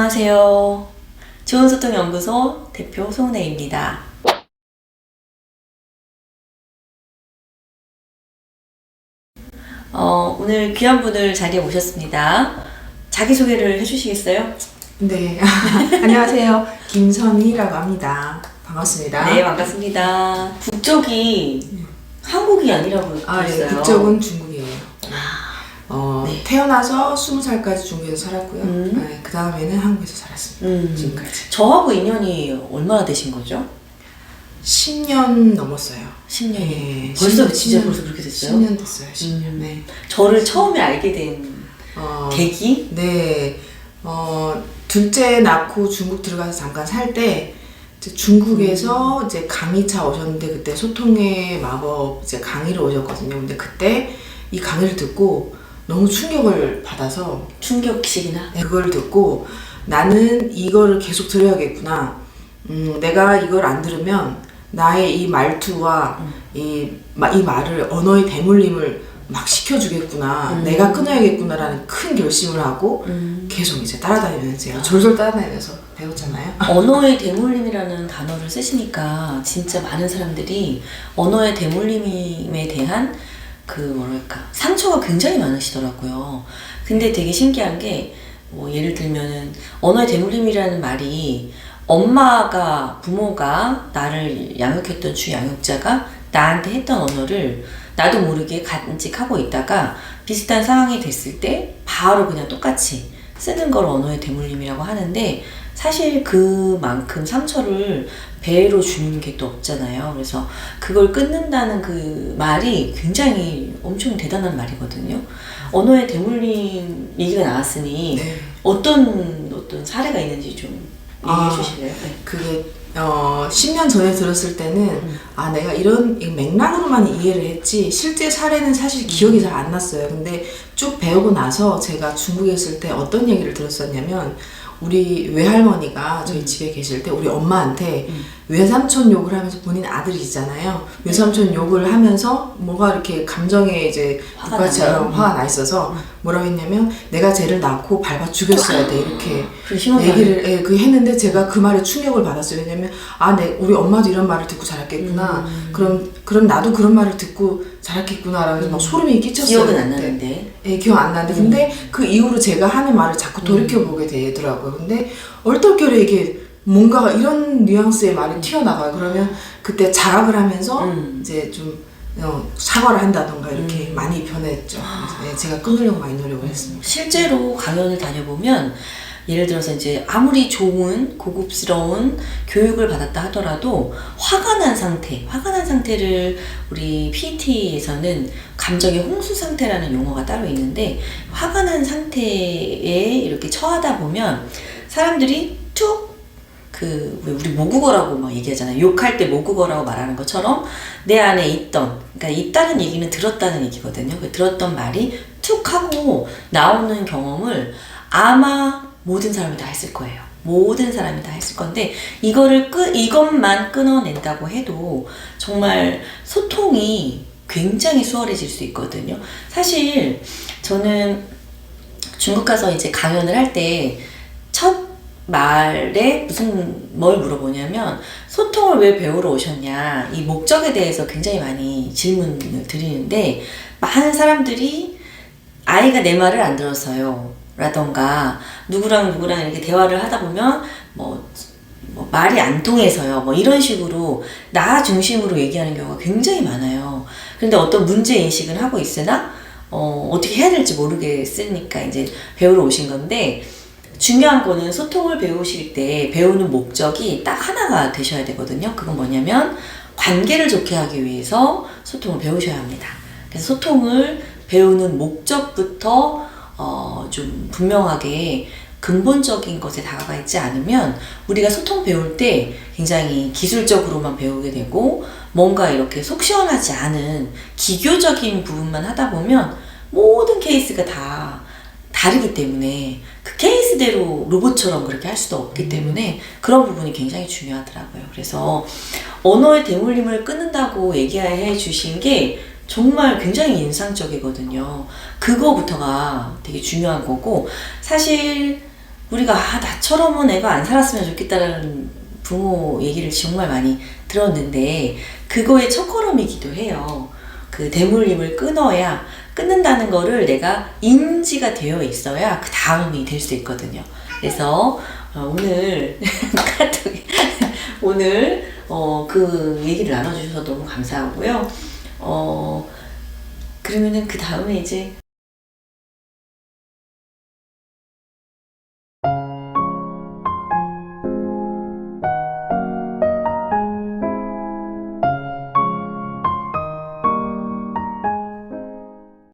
안녕하세요. 좋은소통연구소 대표 송은혜입니다. 오늘 귀한 분을 자리에 모셨습니다. 자기소개를 해주시겠어요? 네, 안녕하세요. 김선희라고 합니다. 반갑습니다. 네, 반갑습니다. 국적이 한국이 아니라고 네, 들었어요. 국적은 중국이에요. 네. 태어나서 20살까지 중국에서 살았고요. 네, 그 다음에는 한국에서 살았습니다. 지금까지. 저하고 인연이 얼마나 되신 거죠? 10년 넘었어요. 10년이. 네, 벌써 10년, 진짜 벌써 그렇게 됐어요? 10년 됐어요. 10년. 네. 저를 처음에 알게 된 계기? 네. 둘째 낳고 중국 들어가서 잠깐 살 때 중국에서 이제 강의차 오셨는데 그때 소통의 마법 이제 강의를 오셨거든요. 근데 그때 이 강의를 듣고 너무 충격을 받아서 충격식이나? 그걸 듣고 나는 이거를 계속 들어야겠구나. 내가 이걸 안 들으면 나의 이 말투와 이 말을 언어의 대물림을 막 시켜주겠구나. 내가 끊어야겠구나라는 큰 결심을 하고 계속 이제 따라다니면서 졸졸 따라다니면서 배웠잖아요. 언어의 대물림이라는 단어를 쓰시니까 진짜 많은 사람들이 언어의 대물림에 대한 상처가 굉장히 많으시더라고요. 근데 되게 신기한 게 예를 들면은 언어의 대물림이라는 말이 부모가 나를 양육했던 주양육자가 나한테 했던 언어를 나도 모르게 간직하고 있다가 비슷한 상황이 됐을 때 바로 그냥 똑같이 쓰는 걸 언어의 대물림이라고 하는데 사실 그만큼 상처를 배로 주는 게 또 없잖아요. 그래서 그걸 끊는다는 그 말이 굉장히 엄청 대단한 말이거든요. 언어의 대물림 얘기가 나왔으니 네. 어떤 사례가 있는지 좀 얘기해 주실래요? 네. 그게 10년 전에 들었을 때는 내가 이런 맥락으로만 이해를 했지 실제 사례는 사실 기억이 잘 안 났어요. 근데 쭉 배우고 나서 제가 중국에 있을 때 어떤 얘기를 들었었냐면 우리 외할머니가 저희 집에 계실 때 우리 엄마한테 외삼촌 욕을 하면서 본인 아들이잖아요. 외삼촌 욕을 하면서 뭐가 이렇게 감정에 이제 북받처럼 화가 나 있어서 뭐라고 했냐면 내가 쟤를 낳고 밟아 죽였어야 돼 이렇게 얘기를 했는데 제가 그 말에 충격을 받았어요. 왜냐면 우리 엄마도 이런 말을 듣고 자랐겠구나. 그럼 나도 그런 말을 듣고 자랐겠구나라고 막 소름이 끼쳤어요. 기억은 안 나는데. 네, 기억 안 나는데 근데 그 이후로 제가 하는 말을 자꾸 돌이켜보게 되더라고요. 근데 얼떨결에 이게 뭔가 이런 뉘앙스의 말이 튀어나가요. 그러면 그때 자각을 하면서 이제 좀 사과를 한다던가 이렇게 많이 변했죠. 그래서 제가 끊으려고 많이 노력을 했습니다. 실제로 강연을 다녀보면 예를 들어서 이제 아무리 좋은 고급스러운 교육을 받았다 하더라도 화가 난 상태를 우리 PT에서는 감정의 홍수 상태라는 용어가 따로 있는데 화가 난 상태에 이렇게 처하다 보면 사람들이 우리 모국어라고 막 얘기하잖아요. 욕할 때 모국어라고 말하는 것처럼 내 안에 그러니까 있다는 얘기는 들었다는 얘기거든요. 들었던 말이 툭 하고 나오는 경험을 아마 모든 사람이 다 했을 거예요. 모든 사람이 다 했을 건데 이것만 끊어낸다고 해도 정말 소통이 굉장히 수월해질 수 있거든요. 사실 저는 중국 가서 이제 강연을 할 때 첫 말에 뭘 물어보냐면 소통을 왜 배우러 오셨냐 이 목적에 대해서 굉장히 많이 질문을 드리는데 많은 사람들이 아이가 내 말을 안 들어서요 라던가 누구랑 이렇게 대화를 하다 보면 말이 안 통해서요 이런 식으로 나 중심으로 얘기하는 경우가 굉장히 많아요. 그런데 어떤 문제 인식은 하고 있으나 어떻게 해야 될지 모르겠으니까 이제 배우러 오신 건데 중요한 거는 소통을 배우실 때 배우는 목적이 딱 하나가 되셔야 되거든요. 그건 뭐냐면 관계를 좋게 하기 위해서 소통을 배우셔야 합니다. 그래서 소통을 배우는 목적부터 좀 분명하게 근본적인 것에 다가가 있지 않으면 우리가 소통 배울 때 굉장히 기술적으로만 배우게 되고 뭔가 이렇게 속 시원하지 않은 기교적인 부분만 하다 보면 모든 케이스가 다 다르기 때문에 그 케이스대로 로봇처럼 그렇게 할 수도 없기 때문에 그런 부분이 굉장히 중요하더라고요. 그래서 언어의 대물림을 끊는다고 얘기해 주신 게 정말 굉장히 인상적이거든요. 그거부터가 되게 중요한 거고 사실 우리가 나처럼은 애가 안 살았으면 좋겠다라는 부모 얘기를 정말 많이 들었는데 그거의 첫걸음이기도 해요. 그 대물림을 끊는다는 거를 내가 인지가 되어 있어야 그 다음이 될 수 있거든요. 그래서 오늘 카톡에 오늘 그 얘기를 나눠주셔서 너무 감사하고요. 그러면은 그 다음에 이제